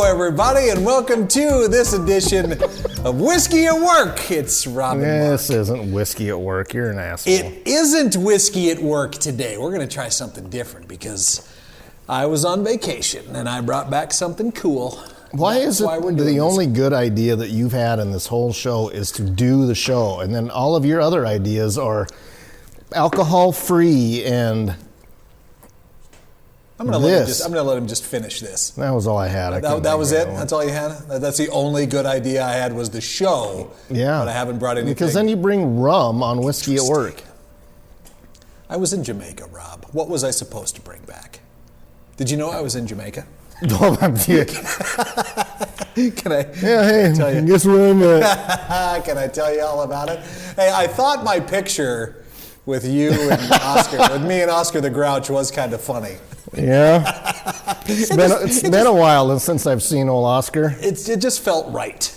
everybody, and welcome to this edition of Whiskey at Work. It's Rob and Mark. This isn't Whiskey at Work. You're an asshole. It isn't Whiskey at Work today. We're going to try something different because I was on vacation and I brought back something cool. Why is it the only good idea that you've had in this whole show is to do the show, and then all of your other ideas are alcohol-free and... I'm gonna let him just finish this. That was all I had. That was it? That's all you had? That's the only good idea I had was the show. Yeah. But I haven't brought anything. Because then you bring rum on Whiskey at Work. I was in Jamaica, Rob. What was I supposed to bring back? Did you know I was in Jamaica? Can I? Yeah, hey, tell you? Guess where I'm at. Can I tell you all about it? Hey, I thought my picture with you and Oscar, with me and Oscar the Grouch, was kind of funny. Yeah, it's been a while since I've seen old Oscar. It just felt right.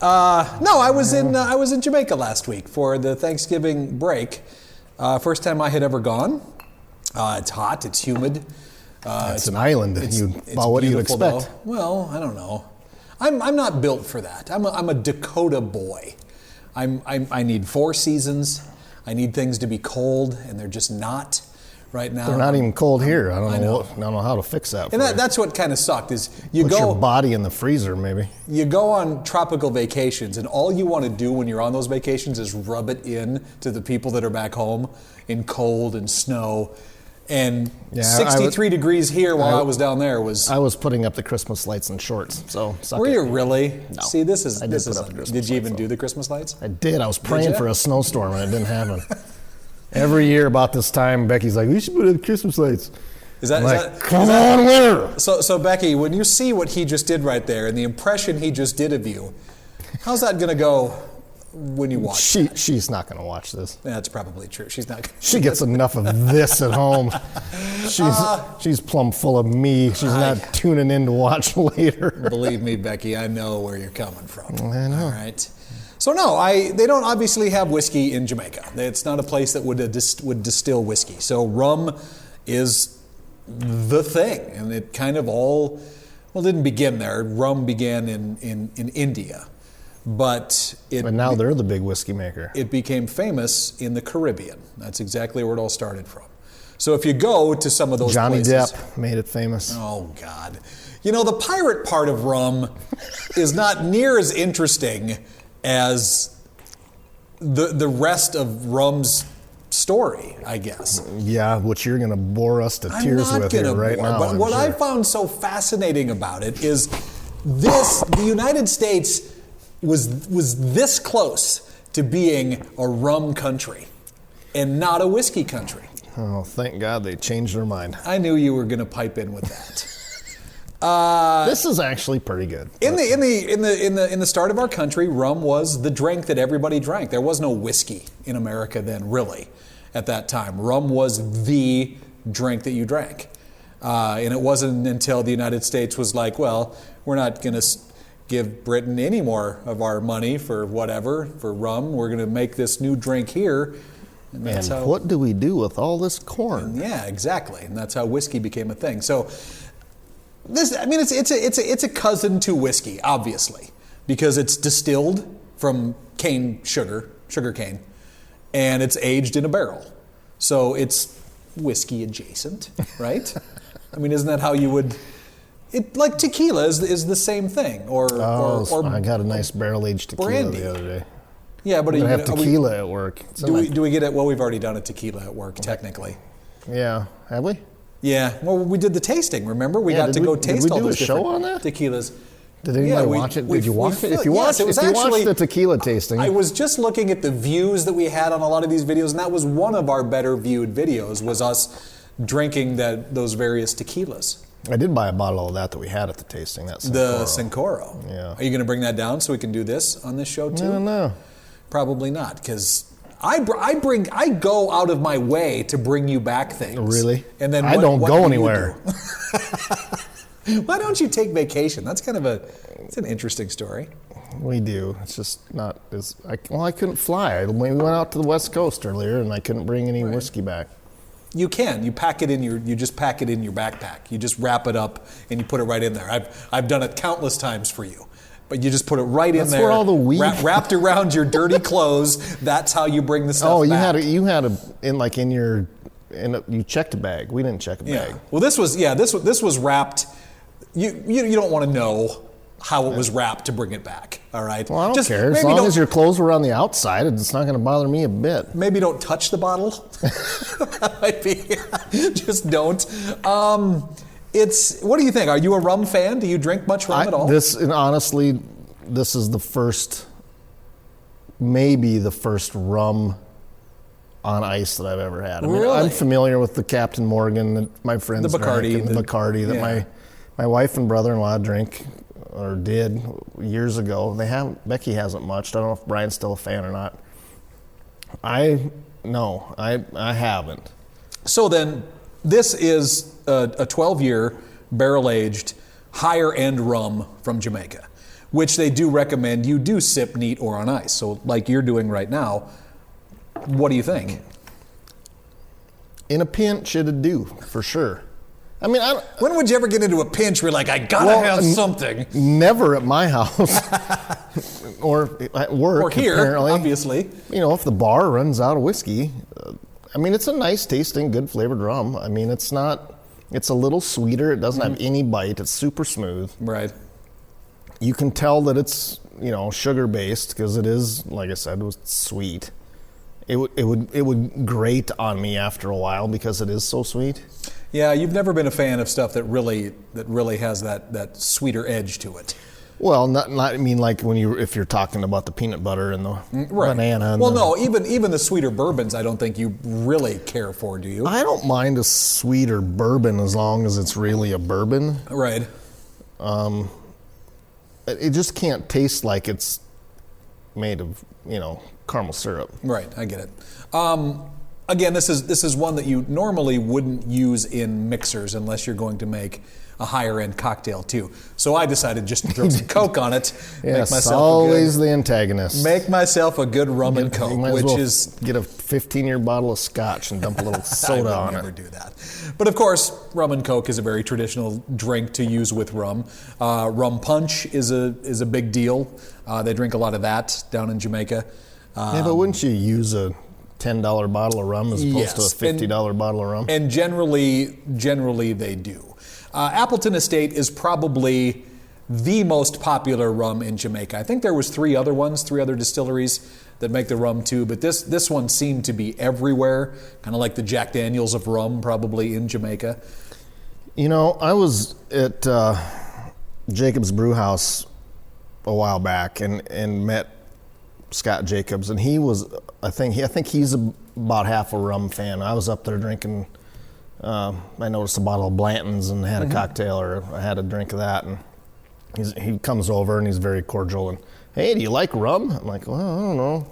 No, I was in Jamaica last week for the Thanksgiving break. First time I had ever gone. It's hot. It's humid. It's an island. What do you expect? Though. Well, I don't know. I'm not built for that. I'm a Dakota boy. I need 4 seasons. I need things to be cold, and they're just not right now. They're not even cold here. I don't know how to fix that. And that's what kind of sucked is Put your body in the freezer, maybe. You go on tropical vacations, and all you want to do when you're on those vacations is rub it in to the people that are back home in cold and snow. And 63 degrees here while I was down there was... I was putting up the Christmas lights in shorts, so suck Were it. you really? No. See, this is... I did put up the Christmas Did you even lights, do the Christmas lights? I did. I was praying for a snowstorm, and it didn't happen. Every year about this time, Becky's like, we should put up Christmas lights. Come on, winter! So, Becky, when you see what he just did right there and the impression he just did of you, how's that going to go when you watch She's not going to watch this. That's probably true. She's not. She gets enough of this at home. She's plumb full of me. She's not tuning in to watch later. Believe me, Becky, I know where you're coming from. I know. All right. So no, they don't obviously have whiskey in Jamaica. It's not a place that would distill whiskey. So rum is the thing, and it kind of didn't begin there. Rum began in India. But now they're the big whiskey maker. It became famous in the Caribbean. That's exactly where it all started from. So if you go to some of those places... Johnny Depp made it famous. Oh, God. You know, the pirate part of rum is not near as interesting as the rest of rum's story, I guess. Yeah, which you're going to bore us to tears with here right now. But what I found so fascinating about it is the United States... was this close to being a rum country and not a whiskey country. Oh, thank God they changed their mind. I knew you were going to pipe in with that. This is actually pretty good. In the start of our country, rum was the drink that everybody drank. There was no whiskey in America then, really, at that time. Rum was the drink that you drank. And it wasn't until the United States was like, well, we're not going to give Britain any more of our money for rum. We're going to make this new drink here. And what do we do with all this corn? Yeah, exactly. And that's how whiskey became a thing. So it's a cousin to whiskey, obviously, because it's distilled from sugar cane, and it's aged in a barrel. So it's whiskey adjacent, right? I mean, isn't that how you would... like tequila is the same thing, or I got a nice barrel-aged tequila brandy the other day. Yeah, but we have tequila at work. Do we get it? Well, we've already done a tequila at work, technically. Yeah, have we? Yeah. Well, we did the tasting. Remember, we got to go taste all those different tequilas. Did anybody watch it? Did you watch it? If you watched the tequila tasting, I was just looking at the views that we had on a lot of these videos, and that was one of our better viewed videos. Was us drinking those various tequilas. I did buy a bottle of that we had at the tasting. That's the Sincoro. Yeah. Are you going to bring that down so we can do this on this show too? No. Probably not, because I go out of my way to bring you back things. Really? And then I don't go anywhere. Why don't you take vacation? That's kind of it's an interesting story. We do. It's just not as... I couldn't fly. We went out to the West Coast earlier, and I couldn't bring any whiskey back. You can. You just pack it in your backpack. You just wrap it up and you put it right in there. I've done it countless times for you. But you just put it right in there. That's where all the weed wrapped around your dirty clothes. That's how you bring the stuff back. You checked a bag. We didn't check a bag. Yeah. Well, this was wrapped. You don't want to know how it was wrapped to bring it back. All right. Well, I don't care. As long as your clothes were on the outside, it's not going to bother me a bit. Maybe don't touch the bottle. That might be. Just don't. What do you think? Are you a rum fan? Do you drink much rum at all? Honestly, this is maybe the first rum on ice that I've ever had. I mean, really? I'm familiar with the Captain Morgan that my friends the Bacardi, drank, and the Bacardi that my wife and brother-in-law drink or did years ago. Becky hasn't much. I don't know if Brian's still a fan or not. I haven't. So then, this is a 12-year barrel-aged higher-end rum from Jamaica, which they do recommend you do sip neat or on ice. So like you're doing right now, what do you think? In a pinch, it'd do, for sure. I mean, when would you ever get into a pinch where you're like, I gotta have something? Never at my house. Or at work, or here, apparently. Obviously. If the bar runs out of whiskey, it's a nice tasting, good flavored rum. I mean, it's a little sweeter. It doesn't have any bite. It's super smooth. Right. You can tell that it's, sugar based because it is, like I said, it was sweet. It would grate on me after a while because it is so sweet. Yeah, you've never been a fan of stuff that really has that sweeter edge to it. Well, not I mean like if you're talking about the peanut butter and the banana. And no, even the sweeter bourbons, I don't think you really care for, do you? I don't mind a sweeter bourbon as long as it's really a bourbon. Right. It just can't taste like it's made of caramel syrup. Right, I get it. Again, this is one that you normally wouldn't use in mixers unless you're going to make a higher end cocktail too. So I decided just to throw some Coke on it. Yes, always the antagonist. Make myself a good rum and Coke, get a 15-year bottle of scotch and dump a little soda on it. I would never do that. But of course, rum and Coke is a very traditional drink to use with rum. Rum punch is a big deal. They drink a lot of that down in Jamaica. But wouldn't you use a $10 bottle of rum as opposed to a $50 bottle of rum? And generally they do. Appleton Estate is probably the most popular rum in Jamaica. I think there was three other distilleries that make the rum too, but this one seemed to be everywhere, kind of like the Jack Daniels of rum probably in Jamaica. I was at Jacob's Brew House a while back and met Scott Jacobs, and I think he's about half a rum fan. I was up there drinking. I noticed a bottle of Blanton's and had a cocktail, or I had a drink of that, and he comes over and he's very cordial and, hey, do you like rum? I'm like, well, I don't know.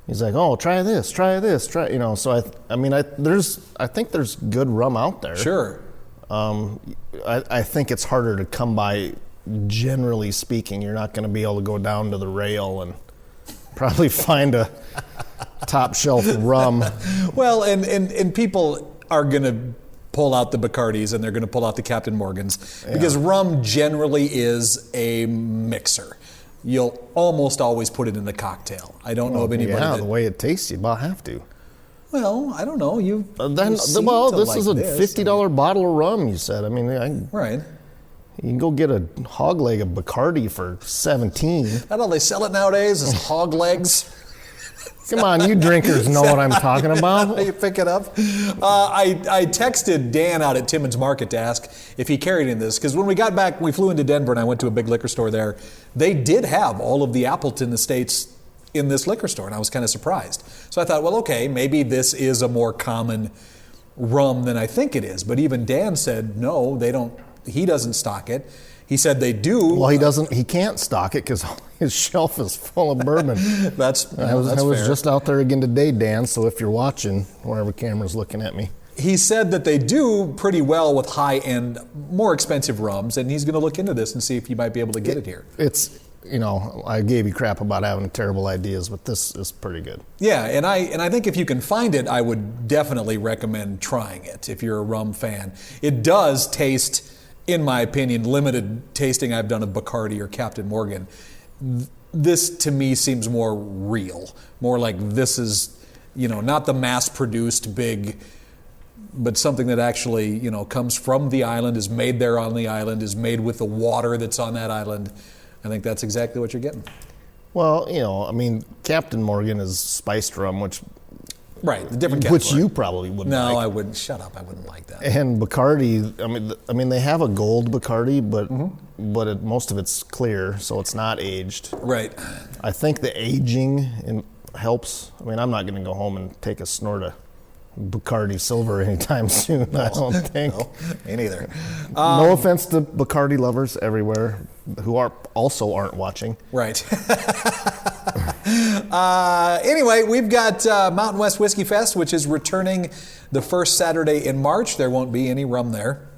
He's like, oh, try this. So I think there's good rum out there. Sure. I think it's harder to come by. Generally speaking, you're not going to be able to go down to the rail and probably find a top shelf rum. Well, and people are going to pull out the Bacardis and they're going to pull out the Captain Morgans because rum generally is a mixer. You'll almost always put it in a cocktail. I don't know of anybody. Yeah, the way it tastes, you about have to. Well, I don't know. This is a $50 bottle of rum. You said. I mean, right. You can go get a hog leg of Bacardi for $17. That's how they sell it nowadays, is hog legs. Come on, you drinkers know what I'm talking about. You pick it up. I texted Dan out at Timmins Market to ask if he carried any of this, because when we got back, we flew into Denver and I went to a big liquor store there. They did have all of the Appleton Estates in this liquor store, and I was kind of surprised. So I thought, well, okay, maybe this is a more common rum than I think it is. But even Dan said, no, they don't. He doesn't stock it. He said they do. Well, he doesn't. He can't stock it because his shelf is full of bourbon. I was just out there again today, Dan. So if you're watching, wherever camera's looking at me, he said that they do pretty well with high-end, more expensive rums, and he's going to look into this and see if he might be able to get it here. I gave you crap about having terrible ideas, but this is pretty good. Yeah, and I think if you can find it, I would definitely recommend trying it if you're a rum fan. It does taste, in my opinion, limited tasting I've done of Bacardi or Captain Morgan. This to me seems more real, more like this is, not the mass-produced big, but something that actually, comes from the island, is made there on the island, is made with the water that's on that island. I think that's exactly what you're getting. Well, Captain Morgan is spiced rum, which right, the different category. Which you probably wouldn't like. No, I wouldn't. Shut up, I wouldn't like that. And Bacardi, they have a gold Bacardi, but most of it's clear, so it's not aged. Right. I think the aging helps. I'm not going to go home and take a snort of Bacardi Silver anytime soon, I don't think. No, me neither. No offense to Bacardi lovers everywhere who aren't watching. Right. Anyway, we've got Mountain West Whiskey Fest, which is returning the first Saturday in March. There won't be any rum there.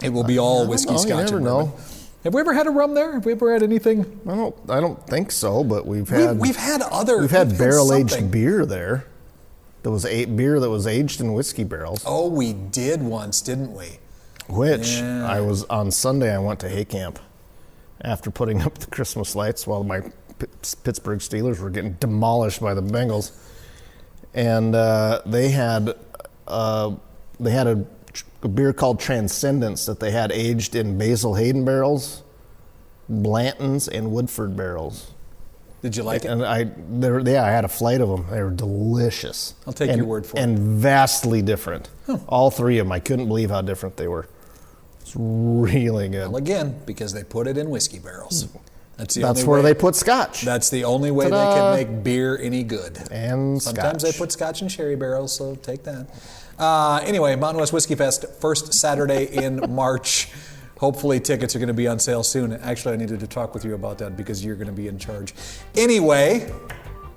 It will be all whiskey, scotch, you never and know. bourbon. Have we ever had a rum there? Have we ever had anything? I don't think so, but we've had barrel-aged beer there. There was beer that was aged in whiskey barrels. Oh, we did once, didn't we? Which on Sunday I went to hay camp after putting up the Christmas lights while my Pittsburgh Steelers were getting demolished by the Bengals, and they had a beer called Transcendence that they had aged in Basil Hayden barrels, Blanton's, and Woodford barrels. Did you like it? And I had a flight of them. They were delicious. I'll take your word for it. And vastly different. All three of them. I couldn't believe how different they were. It's really good. Well, again, because they put it in whiskey barrels. That's where they put scotch. That's the only way they can make beer any good. And sometimes they put scotch in sherry barrels, so take that. Anyway, Mountain West Whiskey Fest, first Saturday in March. Hopefully tickets are going to be on sale soon. Actually, I needed to talk with you about that because you're going to be in charge. Anyway,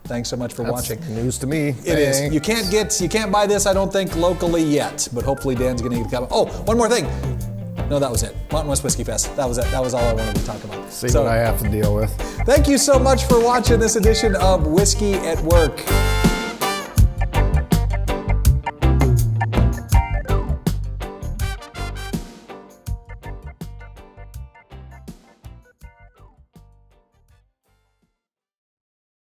thanks so much for watching. News to me. It is. You can't buy this, I don't think, locally yet. But hopefully Dan's going to get a copy. Oh, one more thing. No, that was it. Mountain West Whiskey Fest. That was it. That was all I wanted to talk about. See what I have to deal with. Thank you so much for watching this edition of Whiskey at Work.